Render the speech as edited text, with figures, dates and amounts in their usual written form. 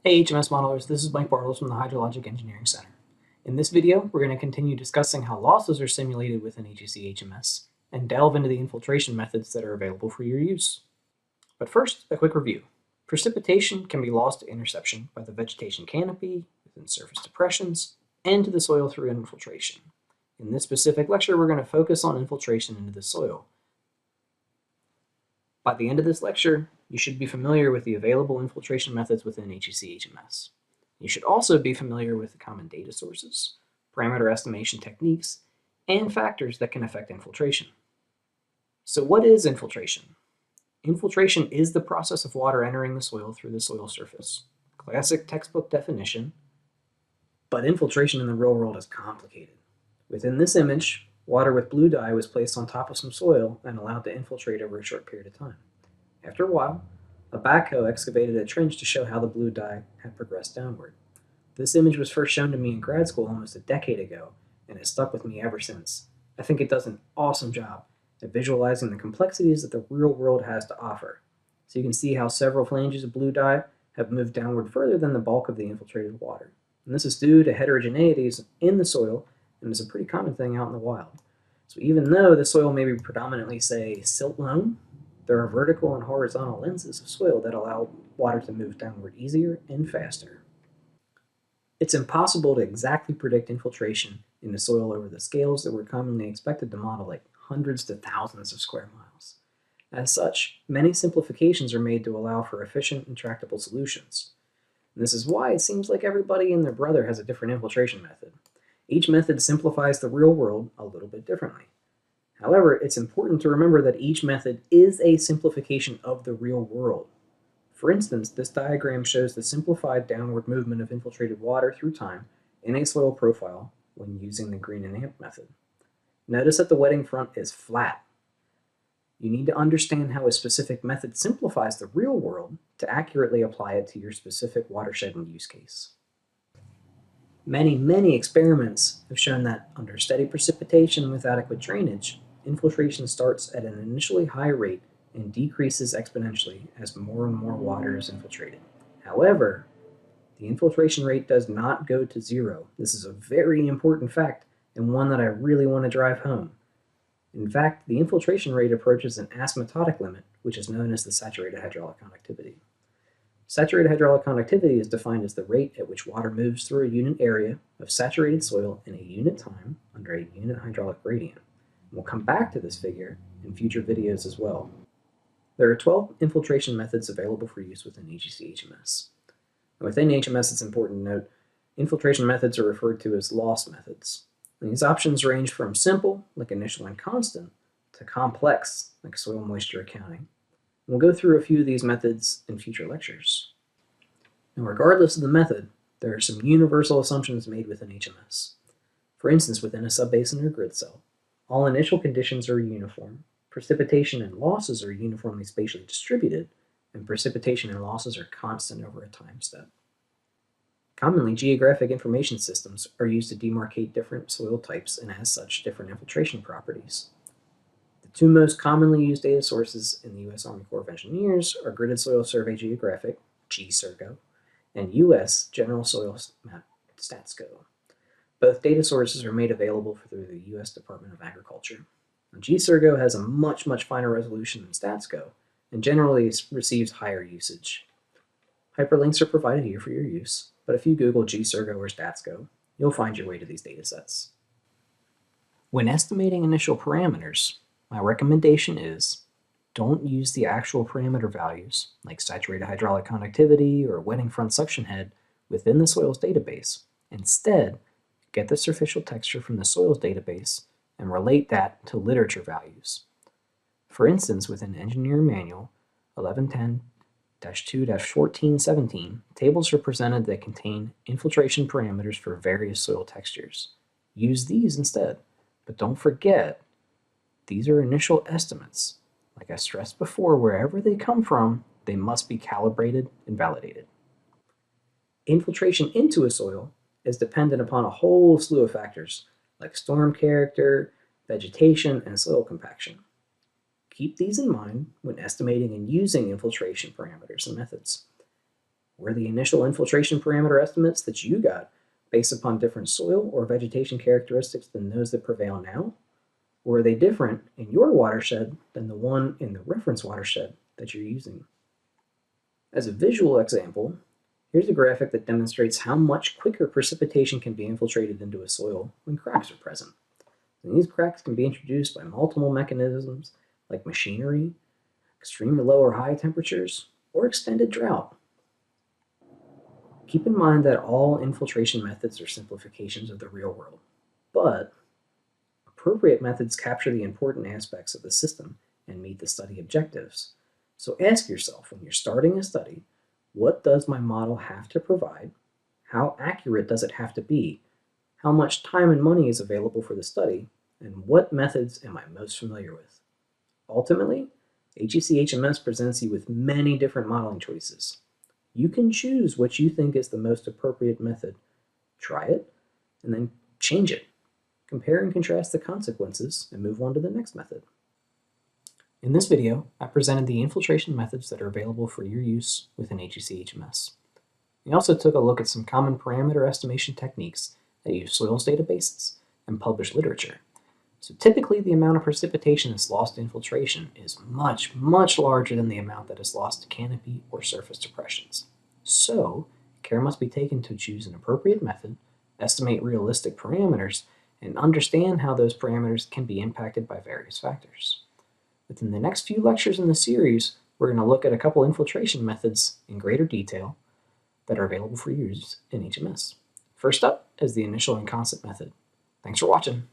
Hey HMS modelers, this is Mike Bartles from the Hydrologic Engineering Center. In this video, we're going to continue discussing how losses are simulated within HEC-HMS and delve into the infiltration methods that are available for your use. But first, a quick review. Precipitation can be lost to interception by the vegetation canopy, within surface depressions, and to the soil through infiltration. In this specific lecture, we're going to focus on infiltration into the soil. By the end of this lecture, you should be familiar with the available infiltration methods within HEC-HMS. You should also be familiar with the common data sources, parameter estimation techniques, and factors that can affect infiltration. So what is infiltration? Infiltration is the process of water entering the soil through the soil surface. Classic textbook definition, but infiltration in the real world is complicated. Within this image, water with blue dye was placed on top of some soil and allowed to infiltrate over a short period of time. After a while, a backhoe excavated a trench to show how the blue dye had progressed downward. This image was first shown to me in grad school almost a decade ago, and has stuck with me ever since. I think it does an awesome job at visualizing the complexities that the real world has to offer. So you can see how several flanges of blue dye have moved downward further than the bulk of the infiltrated water. And this is due to heterogeneities in the soil, and is a pretty common thing out in the wild. So even though the soil may be predominantly, say, silt loam, there are vertical and horizontal lenses of soil that allow water to move downward easier and faster. It's impossible to exactly predict infiltration in the soil over the scales that we're commonly expected to model, like hundreds to thousands of square miles. As such, many simplifications are made to allow for efficient and tractable solutions. And this is why it seems like everybody and their brother has a different infiltration method. Each method simplifies the real world a little bit differently. However, it's important to remember that each method is a simplification of the real world. For instance, this diagram shows the simplified downward movement of infiltrated water through time in a soil profile when using the green and amp method. Notice that the wetting front is flat. You need to understand how a specific method simplifies the real world to accurately apply it to your specific watershed and use case. Many experiments have shown that under steady precipitation with adequate drainage, infiltration starts at an initially high rate and decreases exponentially as more and more water is infiltrated. However, the infiltration rate does not go to zero. This is a very important fact and one that I really want to drive home. In fact, the infiltration rate approaches an asymptotic limit, which is known as the saturated hydraulic conductivity. Saturated hydraulic conductivity is defined as the rate at which water moves through a unit area of saturated soil in a unit time under a unit hydraulic gradient. And we'll come back to this figure in future videos as well. There are 12 infiltration methods available for use within HEC-HMS. And within HMS, it's important to note, infiltration methods are referred to as loss methods. And these options range from simple, like initial and constant, to complex, like soil moisture accounting. We'll go through a few of these methods in future lectures. Now, regardless of the method, there are some universal assumptions made within HMS. For instance, within a subbasin or grid cell, all initial conditions are uniform, precipitation and losses are uniformly spatially distributed, and precipitation and losses are constant over a time step. Commonly, geographic information systems are used to demarcate different soil types and, as such, different infiltration properties. The two most commonly used data sources in the U.S. Army Corps of Engineers are Gridded Soil Survey Geographic, GSIRGO, and U.S. General Soil Map, StatsGo. Both data sources are made available through the U.S. Department of Agriculture. Now, GSIRGO has a much finer resolution than StatsGo, and generally receives higher usage. Hyperlinks are provided here for your use, but if you Google GSIRGO or StatsGo, you'll find your way to these datasets. When estimating initial parameters, my recommendation is don't use the actual parameter values, like saturated hydraulic conductivity or wetting front suction head, within the soils database. Instead, get the superficial texture from the soils database and relate that to literature values. For instance, within Engineer Manual 1110-2-1417, tables are presented that contain infiltration parameters for various soil textures. Use these instead, but don't forget, these are initial estimates. Like I stressed before, wherever they come from, they must be calibrated and validated. Infiltration into a soil is dependent upon a whole slew of factors, like storm character, vegetation, and soil compaction. Keep these in mind when estimating and using infiltration parameters and methods. Were the initial infiltration parameter estimates that you got based upon different soil or vegetation characteristics than those that prevail now? Or are they different in your watershed than the one in the reference watershed that you're using? As a visual example, here's a graphic that demonstrates how much quicker precipitation can be infiltrated into a soil when cracks are present. And these cracks can be introduced by multiple mechanisms like machinery, extreme low or high temperatures, or extended drought. Keep in mind that all infiltration methods are simplifications of the real world, but appropriate methods capture the important aspects of the system and meet the study objectives. So ask yourself when you're starting a study, what does my model have to provide? How accurate does it have to be? How much time and money is available for the study? And what methods am I most familiar with? Ultimately, HEC-HMS presents you with many different modeling choices. You can choose what you think is the most appropriate method, try it, and then change it. Compare and contrast the consequences and move on to the next method. In this video, I presented the infiltration methods that are available for your use within HEC-HMS. We also took a look at some common parameter estimation techniques that use soils databases and published literature. So typically the amount of precipitation that's lost to infiltration is much, much larger than the amount that is lost to canopy or surface depressions. So care must be taken to choose an appropriate method, estimate realistic parameters, and understand how those parameters can be impacted by various factors. Within the next few lectures in the series, we're going to look at a couple infiltration methods in greater detail that are available for use in HMS. First up is the initial and constant method. Thanks for watching.